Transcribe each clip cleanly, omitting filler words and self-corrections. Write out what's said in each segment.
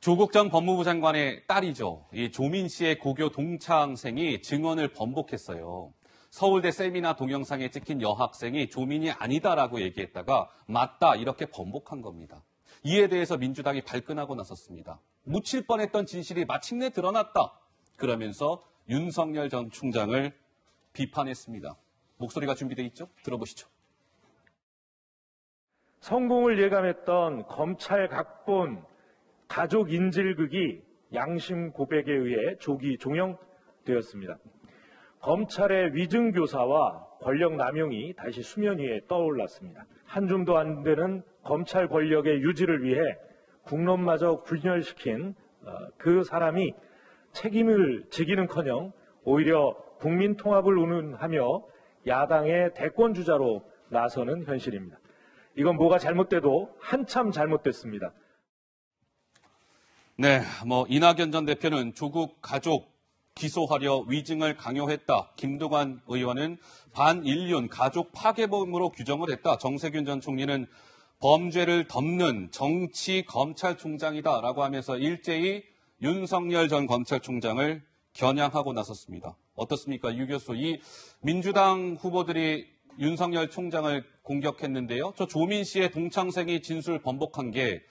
조국 전 법무부 장관의 딸이죠. 이 조민 씨의 고교 동창생이 증언을 번복했어요. 서울대 세미나 동영상에 찍힌 여학생이 조민이 아니다라고 얘기했다가 맞다 이렇게 번복한 겁니다. 이에 대해서 민주당이 발끈하고 나섰습니다. 묻힐 뻔했던 진실이 마침내 드러났다. 그러면서 윤석열 전 총장을 비판했습니다. 목소리가 준비되어 있죠? 들어보시죠. 성공을 예감했던 검찰 각본 가족 인질극이 양심 고백에 의해 조기 종영되었습니다. 검찰의 위증교사와 권력 남용이 다시 수면 위에 떠올랐습니다. 한 줌도 안 되는 검찰 권력의 유지를 위해 국론마저 굴렬시킨 그 사람이 책임을 지기는커녕 오히려 국민 통합을 운운하며 야당의 대권주자로 나서는 현실입니다. 이건 뭐가 잘못돼도 한참 잘못됐습니다. 네, 이낙연 전 대표는 조국 가족 기소하려 위증을 강요했다. 김두관 의원은 반인륜 가족 파괴범으로 규정을 했다. 정세균 전 총리는 범죄를 덮는 정치 검찰총장이다라고 하면서 일제히 윤석열 전 검찰총장을 겨냥하고 나섰습니다. 어떻습니까? 유 교수, 이 민주당 후보들이 윤석열 총장을 공격했는데요. 저 조민 씨의 동창생이 진술 번복한 게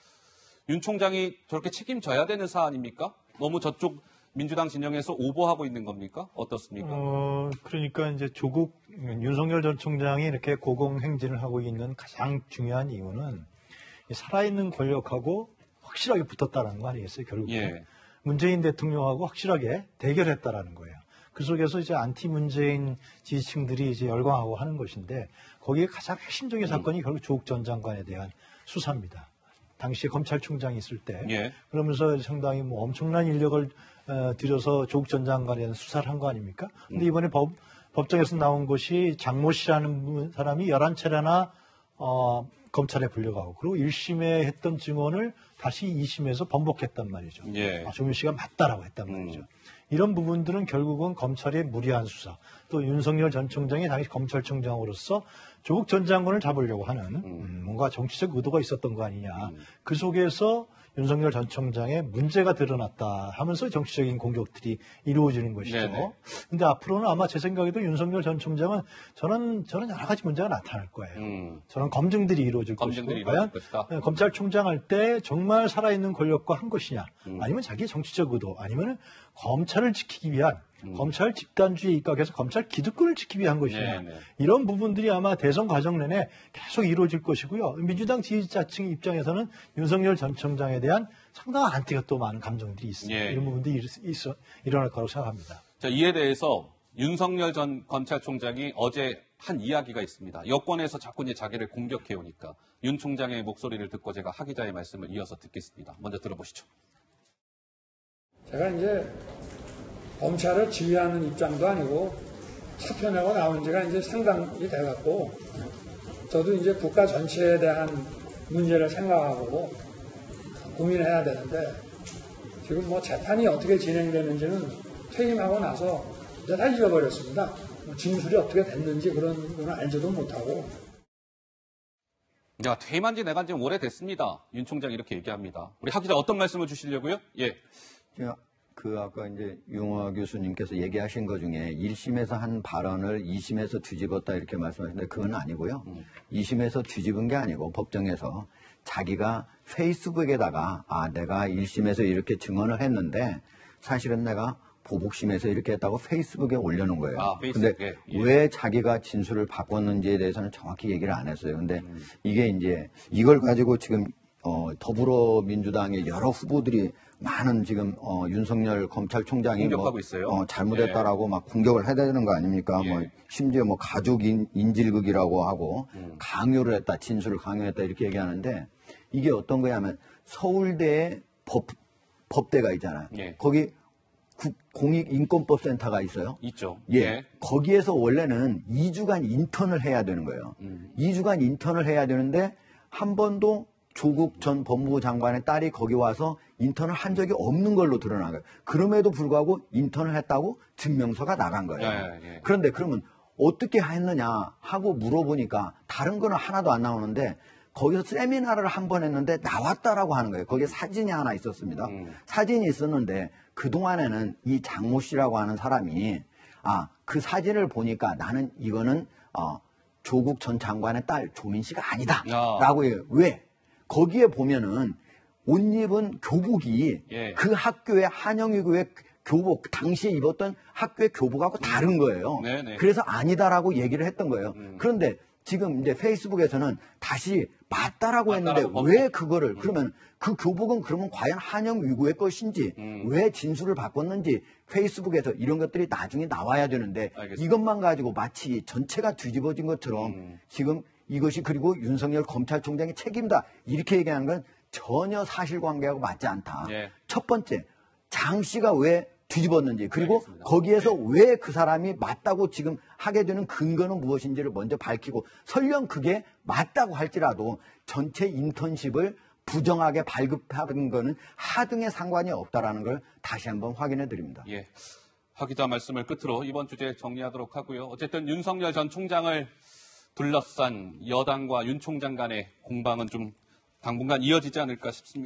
윤 총장이 저렇게 책임져야 되는 사안입니까? 너무 저쪽 민주당 진영에서 오버하고 있는 겁니까? 어떻습니까? 그러니까 이제 조국 윤석열 전 총장이 이렇게 고공행진을 하고 있는 가장 중요한 이유는 살아있는 권력하고 확실하게 붙었다는 거 아니겠어요? 결국 예. 문재인 대통령하고 확실하게 대결했다라는 거예요. 그 속에서 이제 안티 문재인 지지층들이 이제 열광하고 하는 것인데 거기에 가장 핵심적인 사건이 결국 조국 전 장관에 대한 수사입니다. 당시에 검찰총장이 있을 때 예. 그러면서 상당히 엄청난 인력을 들여서 조국 전 장관에 대한 수사를 한 거 아닙니까? 근데 이번에 법정에서 나온 것이 장모 씨라는 사람이 11차례나 검찰에 불려가고 그리고 1심에 했던 증언을 다시 2심에서 번복했단 말이죠. 예. 조민 씨가 맞다라고 했단 말이죠. 이런 부분들은 결국은 검찰의 무리한 수사, 또 윤석열 전 총장이 당시 검찰총장으로서 조국 전 장관을 잡으려고 하는 뭔가 정치적 의도가 있었던 거 아니냐. 그 속에서 윤석열 전 총장의 문제가 드러났다 하면서 정치적인 공격들이 이루어지는 것이죠. 그런데 앞으로는 아마 제 생각에도 윤석열 전 총장은 저는 여러 가지 문제가 나타날 거예요. 저는 검증들이 이루어질 것이고 과연 검찰총장 할 때 정말 살아있는 권력과 한 것이냐 아니면 자기의 정치적 의도 아니면 검찰을 지키기 위한 검찰 집단주의에 입각해서 검찰 기득권을 지키기 위한 것이냐. 이런 부분들이 아마 대선 과정 내내 계속 이루어질 것이고요. 민주당 지지자층 입장에서는 윤석열 전 총장에 대한 상당한 안티가 또 많은 감정들이 있습니다. 이런 부분들이 일어날 거라고 생각합니다. 자, 이에 대해서 윤석열 전 검찰총장이 어제 한 이야기가 있습니다. 여권에서 자꾸 이제 자기를 공격해오니까 윤 총장의 목소리를 듣고 제가 하 기자의 말씀을 이어서 듣겠습니다. 먼저 들어보시죠. 제가 이제 검찰을 지휘하는 입장도 아니고 사표내고 나온 지가 이제 상당히 돼갖고 저도 이제 국가 전체에 대한 문제를 생각하고 고민해야 되는데 지금 재판이 어떻게 진행되는지는 퇴임하고 나서 이제 다 잊어버렸습니다. 진술이 어떻게 됐는지 그런 건 알지도 못하고. 야, 퇴임한 지 내가 지금 오래됐습니다. 윤 총장이 이렇게 얘기합니다. 우리 하 기자 어떤 말씀을 주시려고요? 예. 아까 이제 용화 교수님께서 얘기하신 것 중에 1심에서 한 발언을 2심에서 뒤집었다 이렇게 말씀하셨는데 그건 아니고요. 2심에서 뒤집은 게 아니고 법정에서 자기가 페이스북에다가 내가 1심에서 이렇게 증언을 했는데 사실은 내가 보복심에서 이렇게 했다고 페이스북에 올려놓은 거예요. 근데 왜 자기가 진술을 바꿨는지에 대해서는 정확히 얘기를 안 했어요. 근데 이게 이제 이걸 가지고 지금 더불어민주당의 여러 후보들이 많은 지금 윤석열 검찰총장이 공격하고 있어요. 잘못했다라고 막 공격을 해야 되는 거 아닙니까? 심지어 가족 인질극이라고 하고 강요를 했다, 진술을 강요했다 이렇게 얘기하는데 이게 어떤 거냐면 서울대에 법대가 있잖아요. 거기 공익인권법센터가 있어요. 있죠. 거기에서 원래는 2주간 인턴을 해야 되는 거예요. 2주간 인턴을 해야 되는데 한 번도 조국 전 법무부 장관의 딸이 거기 와서 인턴을 한 적이 없는 걸로 드러난 거예요. 그럼에도 불구하고 인턴을 했다고 증명서가 나간 거예요. 그런데 그러면 어떻게 했느냐 하고 물어보니까 다른 거는 하나도 안 나오는데 거기서 세미나를 한 번 했는데 나왔다라고 하는 거예요. 거기에 사진이 하나 있었습니다. 사진이 있었는데 그동안에는 이 장모 씨라고 하는 사람이 그 사진을 보니까 나는 이거는 조국 전 장관의 딸 조민 씨가 아니다. 라고 해요. 왜? 거기에 보면은 옷 입은 교복이 예. 그 학교의 한영외교의 교복, 당시에 입었던 학교의 교복하고 다른 거예요. 네네. 그래서 아니다라고 얘기를 했던 거예요. 그런데 지금 이제 페이스북에서는 다시 맞다라고 했는데 왜 그거를 그러면 그 교복은 그러면 과연 한영위구의 것인지 왜 진술을 바꿨는지 페이스북에서 이런 것들이 나중에 나와야 되는데 알겠습니다. 이것만 가지고 마치 전체가 뒤집어진 것처럼 지금 이것이 그리고 윤석열 검찰총장의 책임다 이렇게 얘기하는 건 전혀 사실관계하고 맞지 않다. 예. 첫 번째 장 씨가 왜 뒤집었는지 그리고 알겠습니다. 거기에서 왜 그 사람이 맞다고 지금 하게 되는 근거는 무엇인지를 먼저 밝히고 설령 그게 맞다고 할지라도 전체 인턴십을 부정하게 발급하는 거는 하등의 상관이 없다라는 걸 다시 한번 확인해 드립니다. 예. 하 기자 말씀을 끝으로 이번 주제 정리하도록 하고요. 어쨌든 윤석열 전 총장을 둘러싼 여당과 윤 총장 간의 공방은 좀 당분간 이어지지 않을까 싶습니다.